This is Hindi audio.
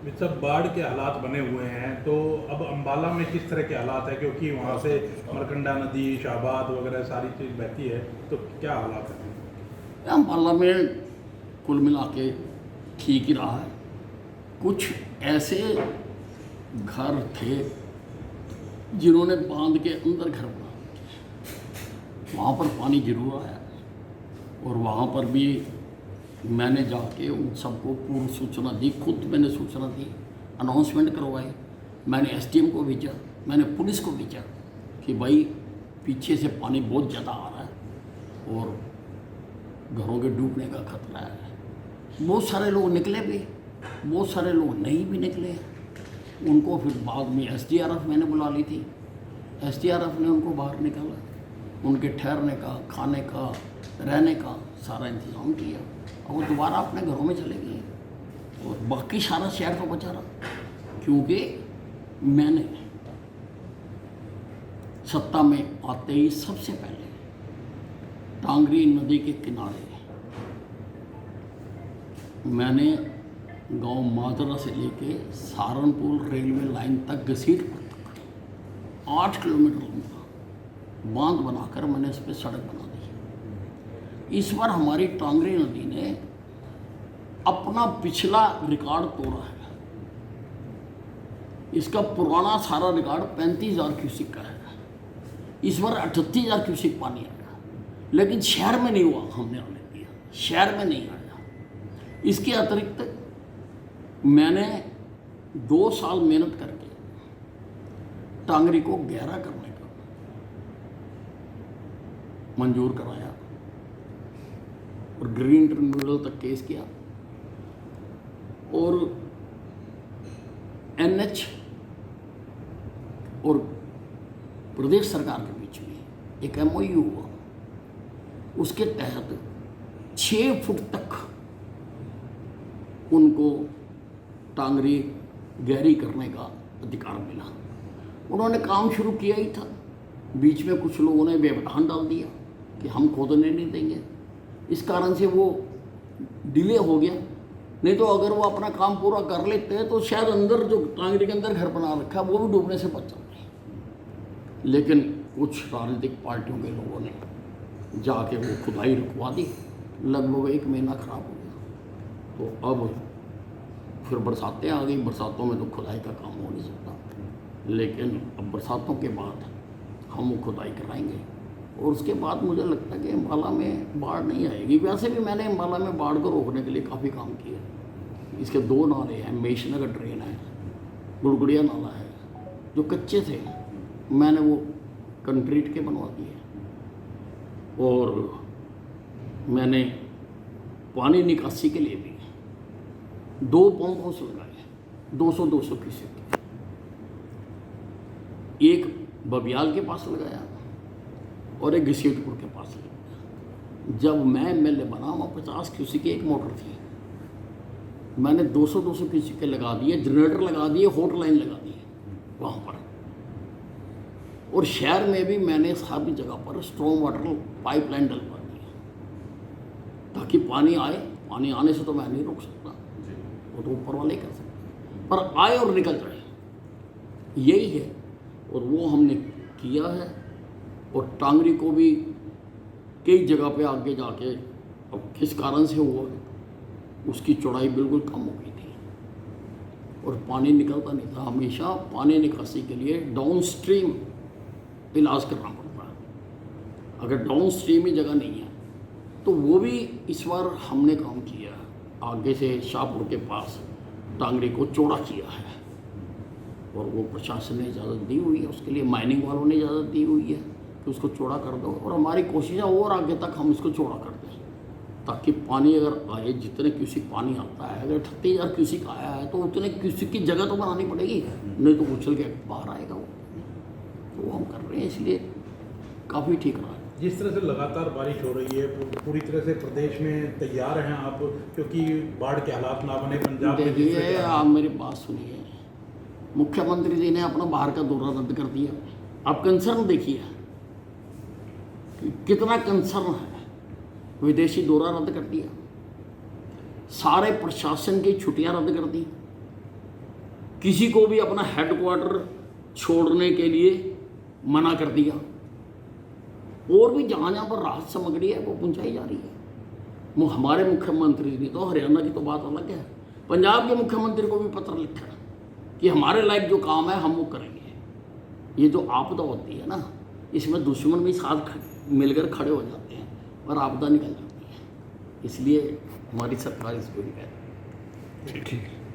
सब बाढ़ के हालात बने हुए हैं, तो अब अंबाला में किस तरह के हालात है, क्योंकि वहाँ से मरकंडा नदी, शाहबाद वगैरह सारी चीज़ बहती है, तो क्या हालात है? अम्बाला में कुल मिला के ठीक ही रहा है। कुछ ऐसे घर थे जिन्होंने बांध के अंदर घर बना दिए, वहाँ पर पानी जरूर आया और वहाँ पर भी मैंने जाके उन सबको पूर्व सूचना दी, खुद मैंने सूचना दी, अनाउंसमेंट करवाई। मैंने एसडीएम को भेजा, मैंने पुलिस को भेजा कि भाई पीछे से पानी बहुत ज़्यादा आ रहा है और घरों के डूबने का खतरा है। बहुत सारे लोग निकले भी, बहुत सारे लोग नहीं भी निकले। उनको फिर बाद में एसडीआरएफ मैंने बुला ली थी, एसडीआरएफ ने उनको बाहर निकाला, उनके ठहरने का, खाने का, रहने का सारा इंतज़ाम किया और वो दोबारा अपने घरों में चले गए। और बाकी सारा शहर तो बचा रहा, क्योंकि मैंने सत्ता में आते ही सबसे पहले टांगरी नदी के किनारे मैंने गांव माजरा से लेके सहारनपुर रेलवे लाइन तक घसीटपुर तक 8 किलोमीटर लंबा बांध बनाकर मैंने इस पर सड़क बना दी। इस बार हमारी टांगरी नदी ने अपना पिछला रिकॉर्ड तोड़ा है। इसका पुराना सारा रिकॉर्ड 35,000 क्यूसिक का है। इस बार 38,000 क्यूसिक पानी आया, लेकिन शहर में नहीं हुआ, हमने आने दिया, शहर में नहीं आया। इसके अतिरिक्त मैंने 2 साल मेहनत करके टांगरी को गहरा करने का मंजूर कराया और ग्रीन ट्रिब्यूनल तक केस किया और एनएच और प्रदेश सरकार के बीच में एक एमओयू हुआ। उसके तहत 6 फुट तक उनको टांगरी गहरी करने का अधिकार मिला। उन्होंने काम शुरू किया ही था, बीच में कुछ लोगों ने व्यवधान डाल दिया कि हम खोदने नहीं देंगे। इस कारण से वो डिले हो गया। नहीं तो अगर वो अपना काम पूरा कर लेते हैं तो शायद अंदर जो टांगरी के अंदर घर बना रखा है वो भी डूबने से बच जाते। लेकिन कुछ राजनीतिक पार्टियों के लोगों ने जाके वो खुदाई रुकवा दी। लगभग 1 महीना खराब हो गया। तो अब फिर बरसातें आ गई। बरसातों में तो खुदाई का काम हो नहीं सकता, लेकिन अब बरसातों के बाद हम वो खुदाई कराएंगे और उसके बाद मुझे लगता है कि अम्बाला में बाढ़ नहीं आएगी। वैसे भी मैंने अम्बाला में बाढ़ को रोकने के लिए काफ़ी काम किया। इसके 2 नाले हैं, मेषनगर ड्रेन है, गुड़गुड़िया नाला है, जो कच्चे थे मैंने वो कंक्रीट के बनवा दिए। और मैंने पानी निकासी के लिए भी 2 पंप हाउस लगाए, 200-200 क्यूसेक। एक बबियाल के पास लगाया और एक घसीटपुर के पास लगाया। जब मैं एमएलए बना वहाँ 50 क्यूसेक की एक मोटर थी, मैंने 200-200 क्यूसेक के लगा दिए, जनरेटर लगा दिए, हॉट लाइन लगा दी वहाँ पर। और शहर में भी मैंने सभी जगह पर स्ट्रॉन्ग वाटर पाइपलाइन डलवा दी ताकि पानी आए। पानी आने से तो मैं नहीं रोक सकता, वो तो ऊपर वाले कर सकते, पर आए और निकल जाए, यही है। और वो हमने किया है। और टांगरी को भी कई जगह पे आगे जाके, अब किस कारण से हुआ, उसकी चौड़ाई बिल्कुल कम हो गई थी और पानी निकलता नहीं था। हमेशा पानी निकासी के लिए डाउन स्ट्रीम इलाज करना पड़ता है। अगर डाउन स्ट्रीम ही जगह नहीं है तो वो भी इस बार हमने काम किया। आगे से शाहपुर के पास टांगरी को चौड़ा किया है और वो प्रशासन ने इजाज़त दी हुई है, उसके लिए माइनिंग वालों ने इजाज़त दी हुई है कि उसको चौड़ा कर दो। और हमारी कोशिश है और आगे तक हम इसको चौड़ा कर दें ताकि पानी अगर आए, जितने क्यूसिक पानी आता है, अगर 38,000 क्यूसिक आया है तो उतने क्यूसिक की जगह तो बनानी पड़ेगी, नहीं तो उछल के बाहर आएगा वो। तो हम कर रहे हैं, इसलिए काफ़ी ठीक रहा है। जिस तरह से लगातार बारिश हो रही है, पूरी तरह से प्रदेश में तैयार हैं आप, क्योंकि बाढ़ के हालात ना बने पंजाब में? देखिए, आप मेरी बात सुनिए। मुख्यमंत्री जी ने अपना बाहर का दौरा रद्द कर दिया। आप कंसर्न देखिए कितना कंसर्न है। विदेशी दौरा रद्द कर दिया, सारे प्रशासन की छुट्टियां रद्द कर दी, किसी को भी अपना हेडक्वार्टर छोड़ने के लिए मना कर दिया, और भी जहाँ जहाँ पर राहत सामग्री है वो पहुँचाई जा रही है। वो हमारे मुख्यमंत्री ने तो, हरियाणा की तो बात अलग है, पंजाब के मुख्यमंत्री को भी पत्र लिखा कि हमारे लायक जो काम है हम वो करेंगे। ये जो आपदा होती है ना, इसमें दुश्मन भी साथ मिलकर खड़े हो जाते हैं और आपदा निकल जाती है। इसलिए हमारी सरकार इसको भी कहती है। ठीक है।